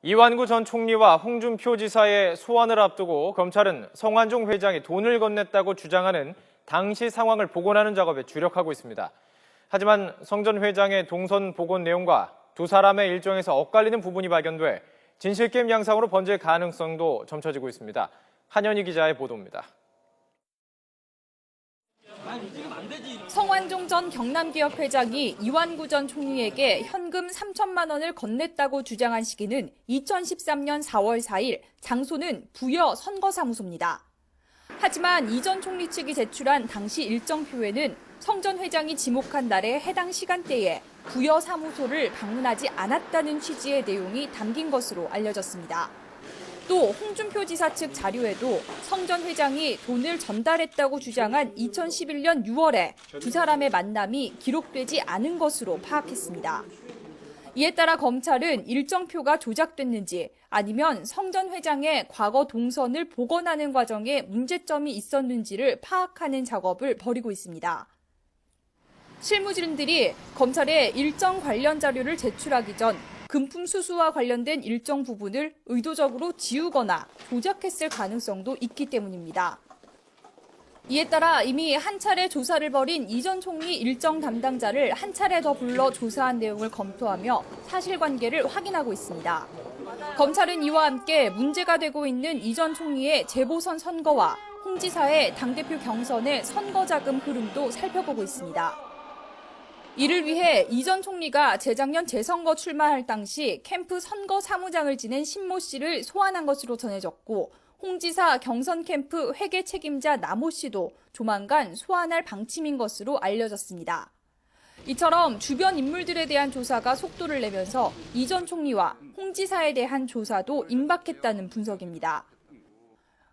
이완구 전 총리와 홍준표 지사의 소환을 앞두고 검찰은 성완종 회장이 돈을 건넸다고 주장하는 당시 상황을 복원하는 작업에 주력하고 있습니다. 하지만 성 전 회장의 동선 복원 내용과 두 사람의 일정에서 엇갈리는 부분이 발견돼 진실게임 양상으로 번질 가능성도 점쳐지고 있습니다. 한현희 기자의 보도입니다. 성완종 전 경남기업 회장이 이완구 전 총리에게 현금 3천만 원을 건넸다고 주장한 시기는 2013년 4월 4일, 장소는 부여 선거사무소입니다. 하지만 이 전 총리 측이 제출한 당시 일정표에는 성 전 회장이 지목한 날의 해당 시간대에 부여 사무소를 방문하지 않았다는 취지의 내용이 담긴 것으로 알려졌습니다. 또 홍준표 지사 측 자료에도 성 전 회장이 돈을 전달했다고 주장한 2011년 6월에 두 사람의 만남이 기록되지 않은 것으로 파악했습니다. 이에 따라 검찰은 일정표가 조작됐는지 아니면 성 전 회장의 과거 동선을 복원하는 과정에 문제점이 있었는지를 파악하는 작업을 벌이고 있습니다. 실무진들이 검찰에 일정 관련 자료를 제출하기 전 금품 수수와 관련된 일정 부분을 의도적으로 지우거나 조작했을 가능성도 있기 때문입니다. 이에 따라 이미 한 차례 조사를 벌인 이 전 총리 일정 담당자를 한 차례 더 불러 조사한 내용을 검토하며 사실관계를 확인하고 있습니다. 검찰은 이와 함께 문제가 되고 있는 이 전 총리의 재보선 선거와 홍 지사의 당대표 경선의 선거자금 흐름도 살펴보고 있습니다. 이를 위해 이 전 총리가 재작년 재선거 출마할 당시 캠프 선거 사무장을 지낸 신모 씨를 소환한 것으로 전해졌고 홍 지사 경선 캠프 회계 책임자 남호 씨도 조만간 소환할 방침인 것으로 알려졌습니다. 이처럼 주변 인물들에 대한 조사가 속도를 내면서 이 전 총리와 홍 지사에 대한 조사도 임박했다는 분석입니다.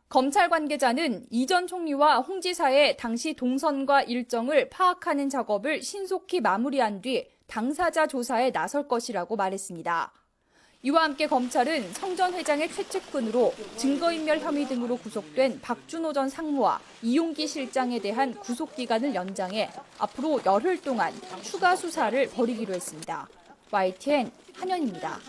검찰 관계자는 이 전 총리와 홍 지사의 당시 동선과 일정을 파악하는 작업을 신속히 마무리한 뒤 당사자 조사에 나설 것이라고 말했습니다. 이와 함께 검찰은 성 전 회장의 최측근으로 증거인멸 혐의 등으로 구속된 박준호 전 상무와 이용기 실장에 대한 구속기간을 연장해 앞으로 열흘 동안 추가 수사를 벌이기로 했습니다. YTN 한현입니다.